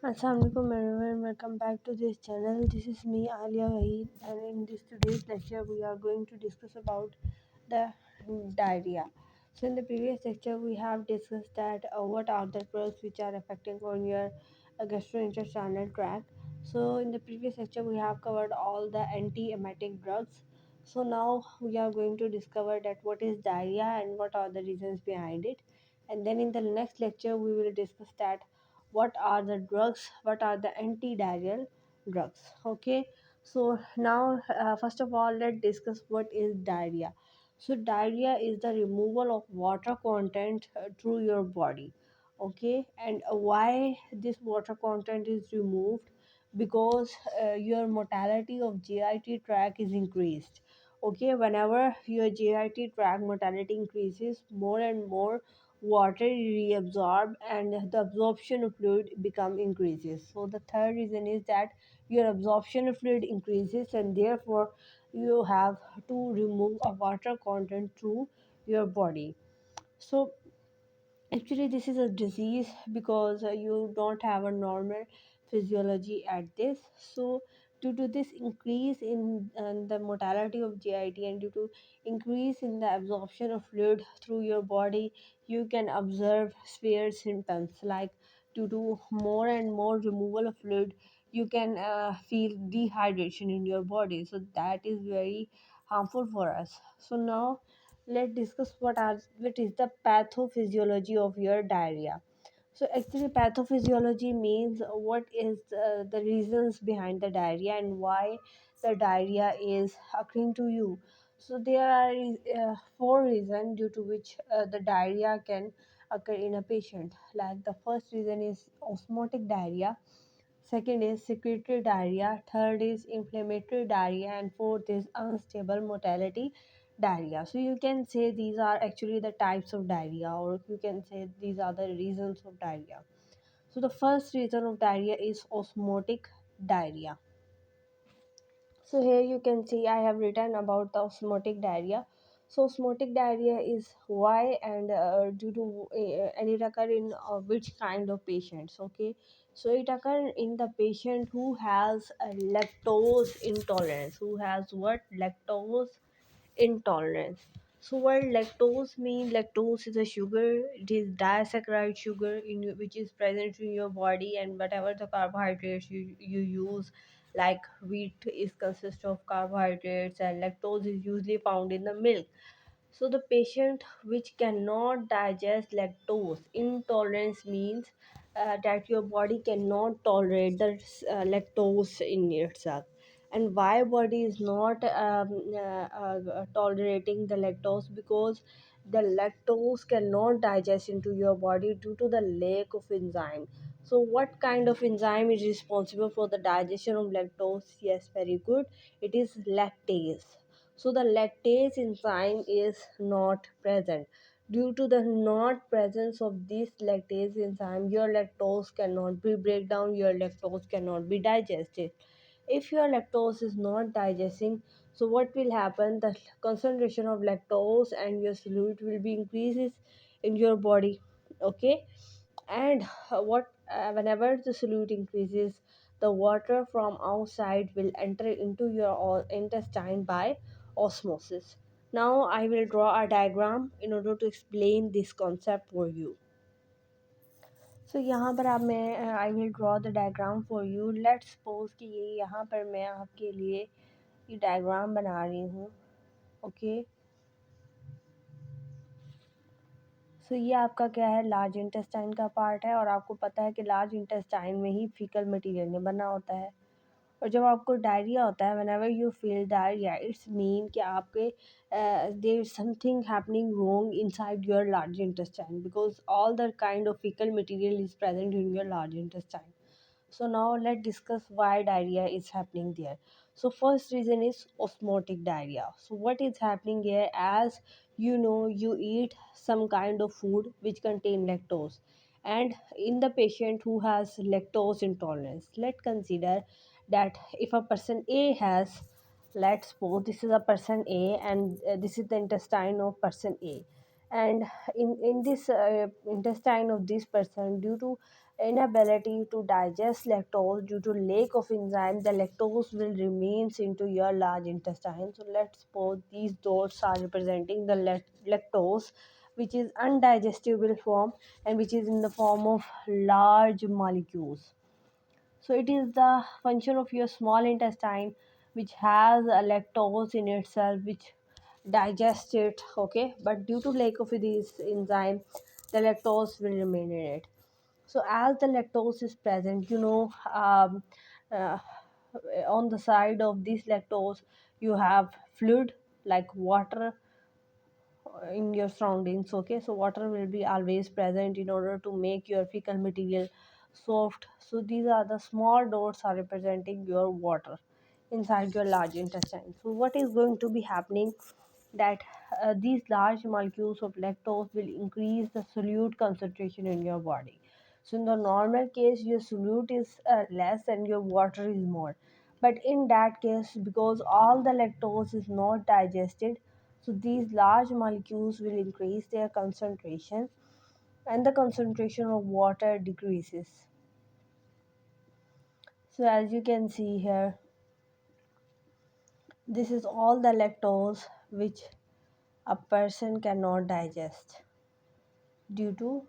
Assalamualaikum everyone, welcome back to this channel. This is me Alia Wahid, and in this today's lecture we are going to discuss about the diarrhea. So in the previous lecture we have discussed that what are the drugs which are affecting on your gastrointestinal tract. So in the previous lecture we have covered all the anti-emetic drugs. So now we are going to discover that what is diarrhea and what are the reasons behind it. And then in the next lecture we will discuss that what are the drugs, what are the anti-diarrheal drugs. Okay, so now first of all let's discuss what is diarrhea. So diarrhea is the removal of water content through your body. Okay, and why this water content is removed? Because your mortality of GIT tract is increased. Okay, whenever your GIT tract mortality increases, more and more water reabsorbed and the absorption of fluid become increases. So the third reason is that your absorption of fluid increases, and therefore you have to remove a water content through your body. So actually this is a disease because you don't have a normal physiology at this. So due to this increase in the mortality of GIT and due to increase in the absorption of fluid through your body, you can observe severe symptoms like due to more and more removal of fluid, you can feel dehydration in your body. So that is very harmful for us. So now let's discuss what is the pathophysiology of your diarrhea. So actually pathophysiology means what is the reasons behind the diarrhea and why the diarrhea is occurring to you. So there are four reasons due to which the diarrhea can occur in a patient. Like the first reason is osmotic diarrhea, second is secretory diarrhea, third is inflammatory diarrhea, and fourth is unstable motility diarrhea. So you can say these are actually the types of diarrhea, or you can say these are the reasons of diarrhea. So the first reason of diarrhea is osmotic diarrhea. So here you can see I have written about the osmotic diarrhea. So osmotic diarrhea is why and due to and it occur in which kind of patients. Okay, so it occur in the patient who has a lactose intolerance. Who has what? Lactose intolerance. So what lactose means? Lactose is a sugar. It is disaccharide sugar which is present in your body, and whatever the carbohydrates you use, like wheat is consist of carbohydrates, and lactose is usually found in the milk. So the patient which cannot digest lactose, intolerance means that your body cannot tolerate the lactose in itself. And why body is not tolerating the lactose? Because the lactose cannot digest into your body due to the lack of enzyme. So what kind of enzyme is responsible for the digestion of lactose? Yes, very good, it is lactase. So the lactase enzyme is not present. Due to the not presence of this lactase enzyme, your lactose cannot be break down, your lactose cannot be digested. If your lactose is not digesting, so what will happen? The concentration of lactose and your fluid will be increases in your body. Okay, and what whenever the solute increases, the water from outside will enter into your intestine by osmosis. Now I will draw a diagram in order to explain this concept for you. So यहाँ पर आप मैं I will draw the diagram for you. Let's suppose कि ये यहाँ पर मैं आपके लिए ये डायग्राम बना रही हूँ. ओके, सो ये आपका क्या है, लार्ज इंटेस्टाइन का पार्ट है, और आपको पता है कि लार्ज इंटेस्टाइन में ही फीकल मटेरियल में बना होता है. और जब आपको डायरिया होता है, whenever you feel diarrhoea, it's mean कि आपके there is something happening wrong inside your large intestine, because all the kind of faecal material is present in your large intestine. So now let's discuss why diarrhea is happening there. So first reason is osmotic diarrhea. So what is happening here? As you know, you eat some kind of food which contain lactose, and in the patient who has lactose intolerance, let's consider that if a person A has, let's suppose this is a person A, and this is the intestine of person A, and in this intestine of this person, due to inability to digest lactose due to lack of enzyme, the lactose will remain into your large intestine. So let's suppose these dots are representing the lactose, which is undigestible form and which is in the form of large molecules. So it is the function of your small intestine which has a lactose in itself, which digests it, okay, but due to lack of this enzyme, the lactose will remain in it. So as the lactose is present, uh, on the side of this lactose you have fluid like water in your surroundings, okay. So water will be always present in order to make your fecal material soft. So these are the small dots are representing your water inside your large intestine. So what is going to be happening, that these large molecules of lactose will increase the solute concentration in your body. So in the normal case your solute is less and your water is more, but in that case, because all the lactose is not digested, so these large molecules will increase their concentration and the concentration of water decreases. So as you can see here, this is all the lactose which a person cannot digest due to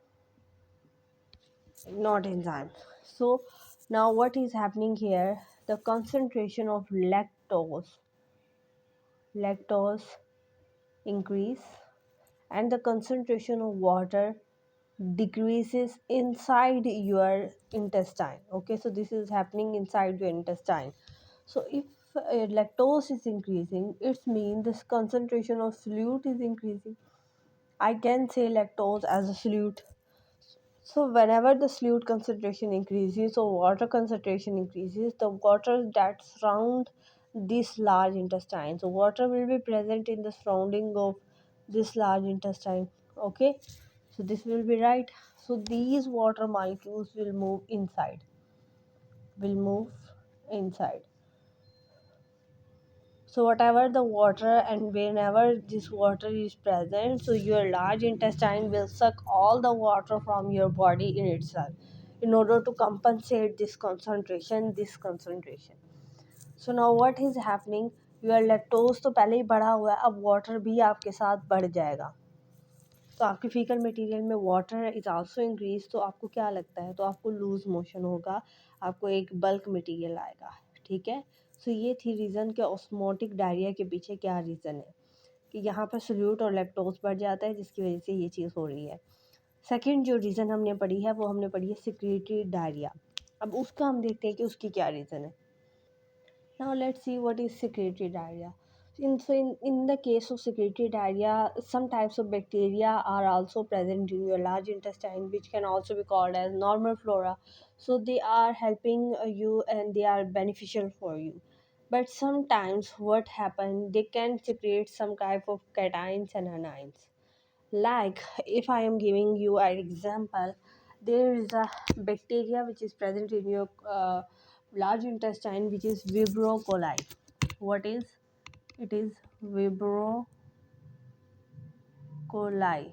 not enzyme. So now what is happening here, the concentration of lactose increase and the concentration of water decreases inside your intestine, okay. So this is happening inside your intestine. So if lactose is increasing, it means this concentration of solute is increasing. I can say lactose as a solute. So whenever the solute concentration increases or water concentration increases, the water that surround this large intestine, so water will be present in the surrounding of this large intestine, okay. So this will be right. So these water molecules will move inside. So whatever the water and whenever this water is present, so your large intestine will suck all the water from your body in itself in order to compensate this concentration. So now what is happening, your lactose तो पहले ही बढ़ा हुआ है, अब water भी आपके साथ बढ़ जाएगा. तो आपके फीकल मटेरियल में वाटर इज आल्सो इंक्रीज. तो आपको क्या लगता है, तो आपको लूज मोशन होगा, आपको एक बल्क मटेरियल आएगा, ठीक है. सो ये थी रीज़न कि ऑस्मोटिक डायरिया के पीछे क्या रीज़न है, कि यहाँ पर सोल्यूट और लैक्टोज बढ़ जाता है जिसकी वजह से ये चीज़ हो रही है. सेकंड जो रीज़न हमने पढ़ी है वो हमने पढ़ी है सिक्रेटरी डायरिया. अब उसका हम देखते हैं कि उसकी क्या रीज़न है. Now let's see what is secretory diarrhea. In the case of secretory diarrhea, some types of bacteria are also present in your large intestine, which can also be called as normal flora. So they are helping you and they are beneficial for you. But sometimes what happens, they can secrete some type of cations and anions. Like if I am giving you an example, there is a bacteria which is present in your large intestine, which is Vibrio coli. What is it? Is Vibrio coli.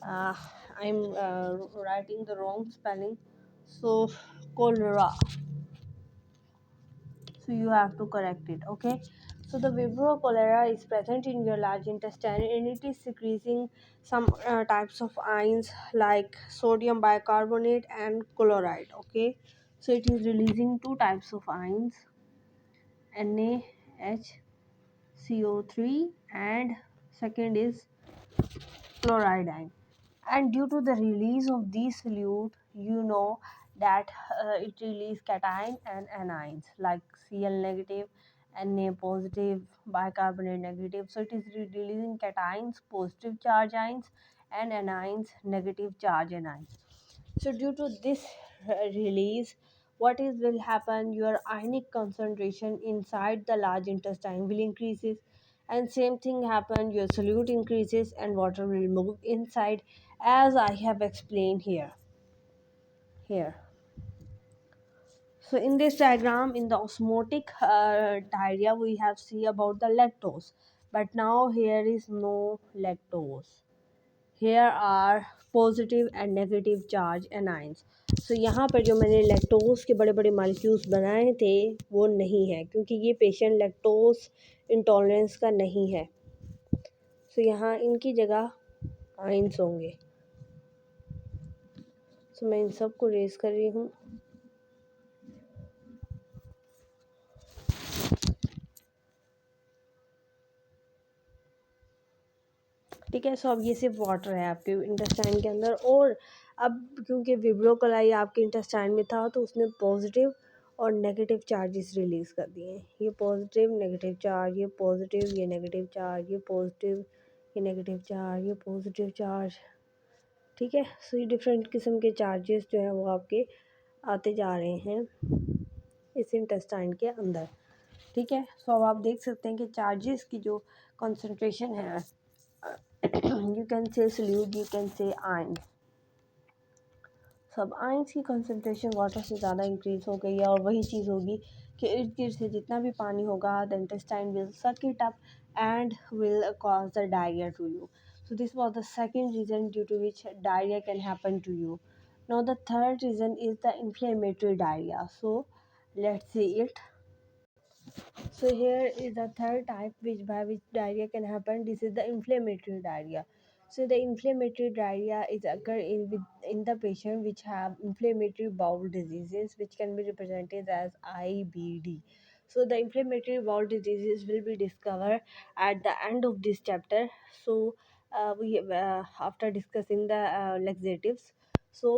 uh, I'm writing the wrong spelling, so cholera, so you have to correct it, okay. So the vibrio cholera is present in your large intestine and it is secreting some types of ions like sodium bicarbonate and chloride, okay. So it is releasing two types of ions, NaHCO3 and second is chloride ion. And due to the release of these solute, you know that it release cation and anions like Cl negative, Na positive, bicarbonate negative. So it is releasing cations positive charge ions and anions negative charge anions. So due to this release, what is will happen, your ionic concentration inside the large intestine will increases, and same thing happen, your solute increases and water will move inside, as I have explained here. So in this diagram, in the osmotic diarrhea, we have see about the lactose, but now here is no lactose. Here are positive and negative charge anions. सो यहाँ पर जो मैंने lactose के बड़े बड़े molecules बनाए थे वो नहीं है, क्योंकि ये पेशेंट लैक्टोज इंटॉलरेंस का नहीं है। सो यहाँ इनकी जगह आइंस होंगे। सो मैं इन सब को रेज कर रही हूँ। ठीक है। सो अब ये सिर्फ वाटर है आपके इंटेस्टाइन के अंदर, और अब क्योंकि विब्रो कलाई आपके इंटेस्टाइन में था तो उसने पॉजिटिव और नेगेटिव चार्जेस रिलीज़ कर दिए। ये पॉजिटिव नेगेटिव चार्ज, ये पॉजिटिव ये नेगेटिव चार्ज, ये पॉजिटिव ये नेगेटिव चार्ज, ये पॉजिटिव चार्ज। ठीक है। सो ये डिफरेंट किस्म के चार्जेस जो है वो आपके आते जा रहे हैं इस इंटेस्टाइन के अंदर। ठीक है। सो अब आप देख सकते हैं कि चार्जेस की जो कंसंट्रेशन है, you can say solute, you can say ion. सब आयंस की कंसंट्रेशन वाटर से ज़्यादा इंक्रीज हो गई है, और वही चीज़ होगी कि इर्द गिर्द से जितना भी पानी होगा the intestine will suck it up and will cause the diarrhoea to you. So this was the second reason due to which diarrhea can happen to you. Now the third reason is the inflammatory diarrhea. So let's see it. So here is the third type which by which diarrhea can happen. This is the inflammatory diarrhea. So the inflammatory diarrhea is occur in the patient which have inflammatory bowel diseases, which can be represented as IBD. So the inflammatory bowel diseases will be discovered at the end of this chapter. So we after discussing the laxatives. So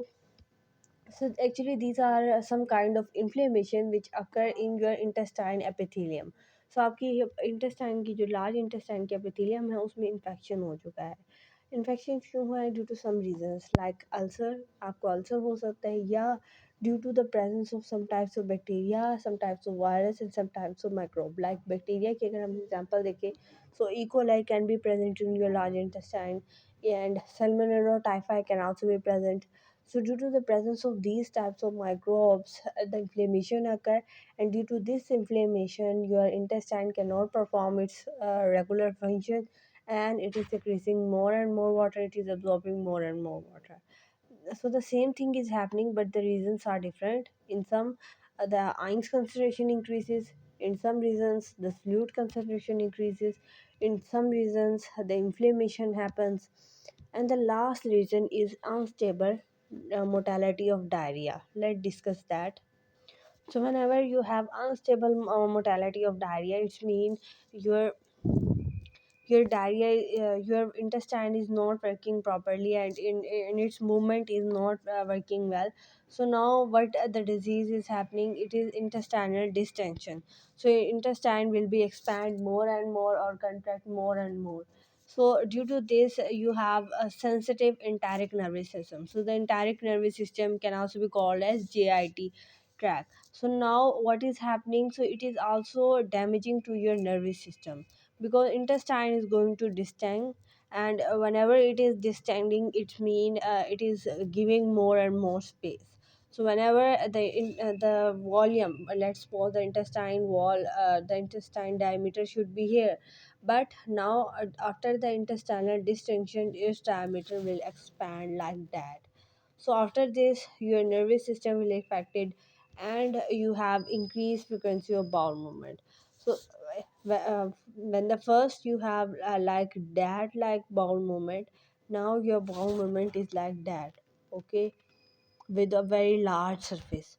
actually these are some kind of inflammation which occur in your intestine epithelium. So आपकी intestine की जो large intestine की epithelium है उसमें infection हो चुका है। Infection क्यों हुआ है? Due to some reasons like ulcer, आपको अल्सर हो सकता है, या due to the presence of some types of bacteria, some types of virus and some types of microbe. Like bacteria की अगर हम एग्जांपल देखें, so E coli can be present in your large intestine and salmonella typhi can also be present. So due to the presence of these types of microbes, the inflammation occur, and due to this inflammation your intestine cannot perform its regular function, and it is secreting more and more water, it is absorbing more and more water. So the same thing is happening, but the reasons are different. In some the ions concentration increases, in some reasons the fluid concentration increases, in some reasons the inflammation happens, and the last reason is unstable mortality of diarrhea. Let's discuss that. So whenever you have unstable mortality of diarrhea, it means your your diarrhea, your intestine is not working properly, and in its movement is not working well. So now what the disease is happening, it is intestinal distension. So your intestine will be expand more and more or contract more and more. So due to this you have a sensitive enteric nervous system. So the enteric nervous system can also be called as JIT tract. So now what is happening, so it is also damaging to your nervous system, because intestine is going to distend, and whenever it is distending it mean it is giving more and more space. So whenever the volume, let's suppose the intestine wall, the intestine diameter should be here, but now after the intestinal distension its diameter will expand like that. So after this your nervous system will affected, and you have increased frequency of bowel movement. So when the first you have like that, like bowel movement, now your bowel movement is like that. Okay, with a very large surface.